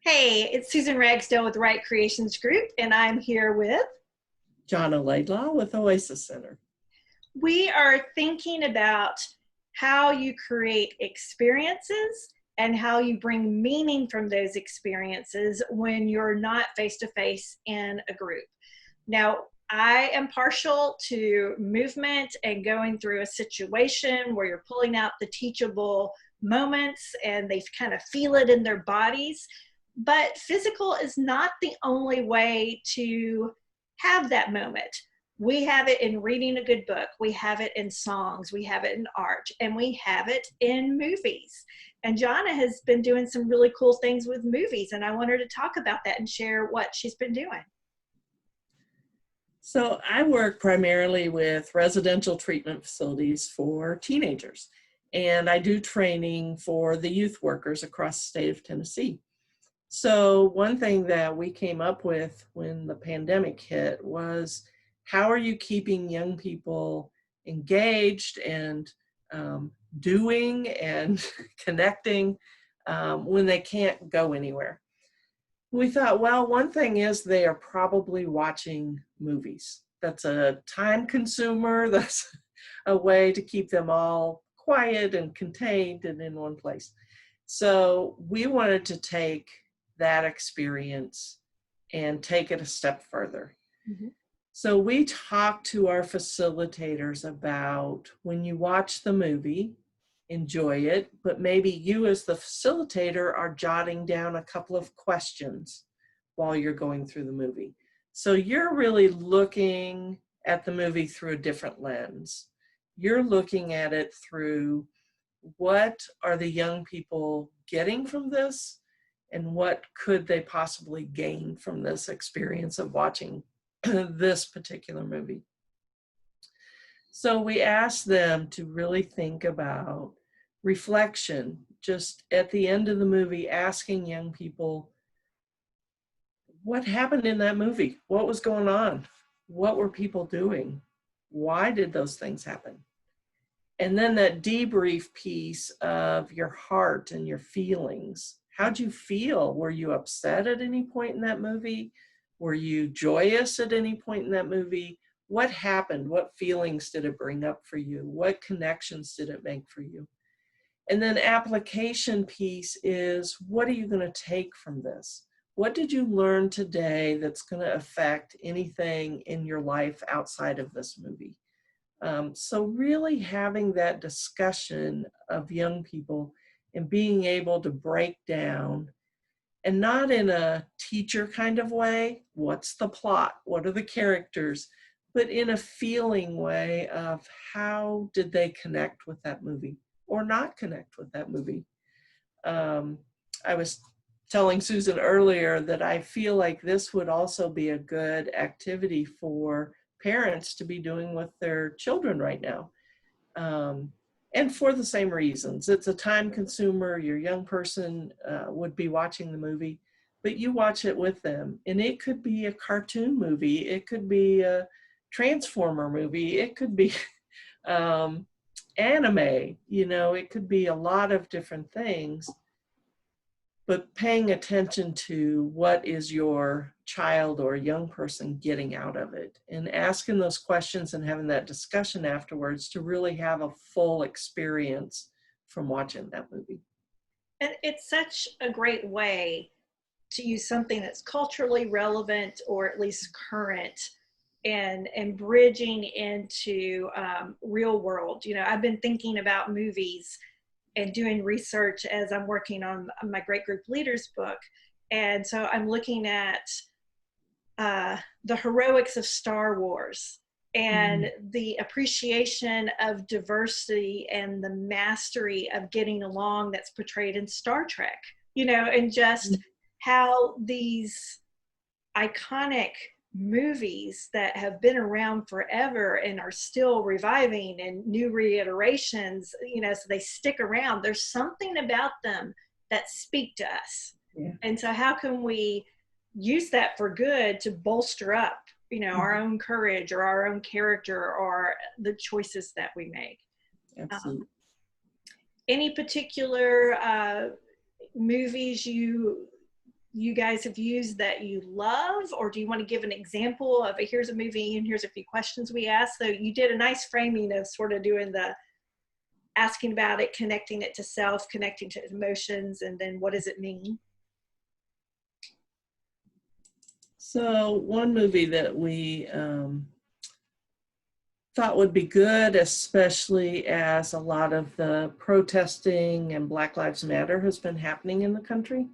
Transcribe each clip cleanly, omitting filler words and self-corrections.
Hey, it's Susan Ragsdale with Right Creations Group, and I'm here with. Jonna Laidlaw with Oasis Center. We are thinking about how you create experiences and how you bring meaning from those experiences when you're not face to face in a group. Now, I am partial to movement and going through a situation where you're pulling out the teachable moments and they kind of feel it in their bodies. But physical is not the only way to have that moment. We have it in reading a good book, we have it in songs, we have it in art, and we have it in movies. And Jonna has been doing some really cool things with movies, and I want her to talk about that and share what she's been doing. So I work primarily with residential treatment facilities for teenagers, and I do training for the youth workers across the state of Tennessee. So one thing that we came up with when the pandemic hit was, how are you keeping young people engaged and doing and connecting when they can't go anywhere? We thought, well, one thing is they are probably watching movies. That's a time consumer. That's a way to keep them all quiet and contained and in one place. So we wanted to take that experience and take it a step further. Mm-hmm. So we talked to our facilitators about, when you watch the movie, enjoy it, but maybe you as the facilitator are jotting down a couple of questions while you're going through the movie. So you're really looking at the movie through a different lens. You're looking at it through, what are the young people getting from this, and what could they possibly gain from this experience of watching this particular movie. So we asked them to really think about reflection, just at the end of the movie, asking young people, what happened in that movie? What was going on? What were people doing? Why did those things happen? And then that debrief piece of your heart and your feelings. How'd you feel? Were you upset at any point in that movie? Were you joyous at any point in that movie? What happened? What feelings did it bring up for you? What connections did it make for you? And then application piece is, what are you going to take from this? What did you learn today that's going to affect anything in your life outside of this movie? So really having that discussion of young people and being able to break down, and not in a teacher kind of way, what's the plot, what are the characters, but in a feeling way of, how did they connect with that movie or not connect with that movie. I was telling Susan earlier that I feel like this would also be a good activity for parents to be doing with their children right now. And for the same reasons. It's a time consumer. Your young person would be watching the movie, but you watch it with them. And it could be a cartoon movie. It could be a Transformer movie. It could be anime. It could be a lot of different things. But paying attention to, what is your child or young person getting out of it, and asking those questions and having that discussion afterwards to really have a full experience from watching that movie. And it's such a great way to use something that's culturally relevant or at least current, and bridging into real world. I've been thinking about movies and doing research as I'm working on my Great Group Leaders book. And so I'm looking at the heroics of Star Wars and the appreciation of diversity and the mastery of getting along that's portrayed in Star Trek, and just how these iconic movies that have been around forever and are still reviving and new reiterations, so they stick around. There's something about them that speak to us. Yeah. And so how can we use that for good to bolster up, our own courage or our own character or the choices that we make? Absolutely. Any particular movies you you guys have used that you love, or do you want to give an example of here's a movie and here's a few questions we asked? So you did a nice framing of sort of doing the asking about it, connecting it to self, connecting to emotions, and then what does it mean? So one movie that we thought would be good, especially as a lot of the protesting and Black Lives Matter has been happening in the country.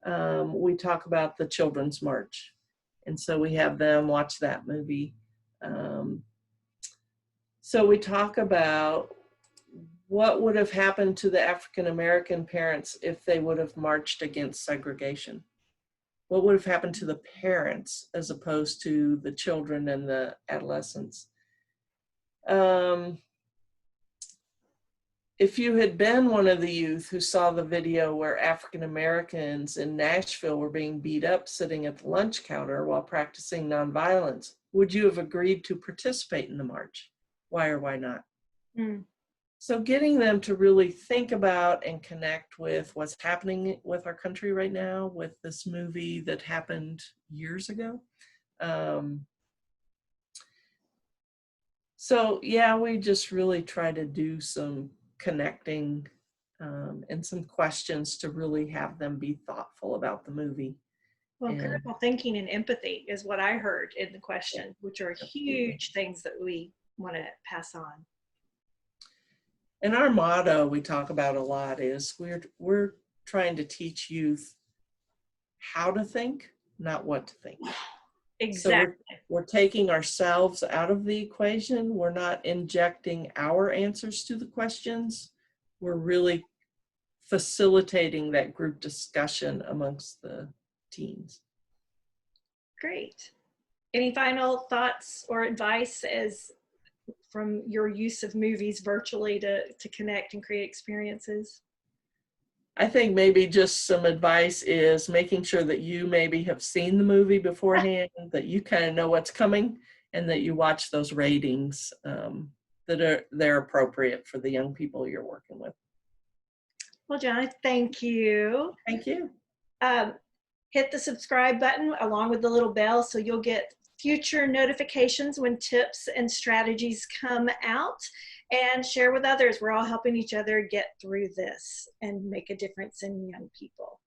We talk about the Children's March. And so we have them watch that movie. So we talk about what would have happened to the African-American parents if they would have marched against segregation. What would have happened to the parents as opposed to the children and the adolescents? If you had been one of the youth who saw the video where African Americans in Nashville were being beat up sitting at the lunch counter while practicing nonviolence, would you have agreed to participate in the march? Why or why not? Mm. So getting them to really think about and connect with what's happening with our country right now with this movie that happened years ago. So yeah, we just really try to do some connecting and some questions to really have them be thoughtful about the movie. Well, And critical thinking and empathy is what I heard in the question, yeah, which are absolutely. huge things that we want to pass on. And our motto we talk about a lot is we're trying to teach youth how to think, not what to think. So Exactly. we're taking ourselves out of the equation. We're not injecting our answers to the questions. We're really facilitating that group discussion amongst the teens. Great. Any final thoughts or advice as from your use of movies virtually to connect and create experiences? I think maybe just some advice is making sure that you maybe have seen the movie beforehand, that you kind of know what's coming, and that you watch those ratings that they're appropriate for the young people you're working with. Well, Jonna, thank you. Thank you. Hit the subscribe button along with the little bell so you'll get future notifications when tips and strategies come out, and share with others. We're all helping each other get through this and make a difference in young people.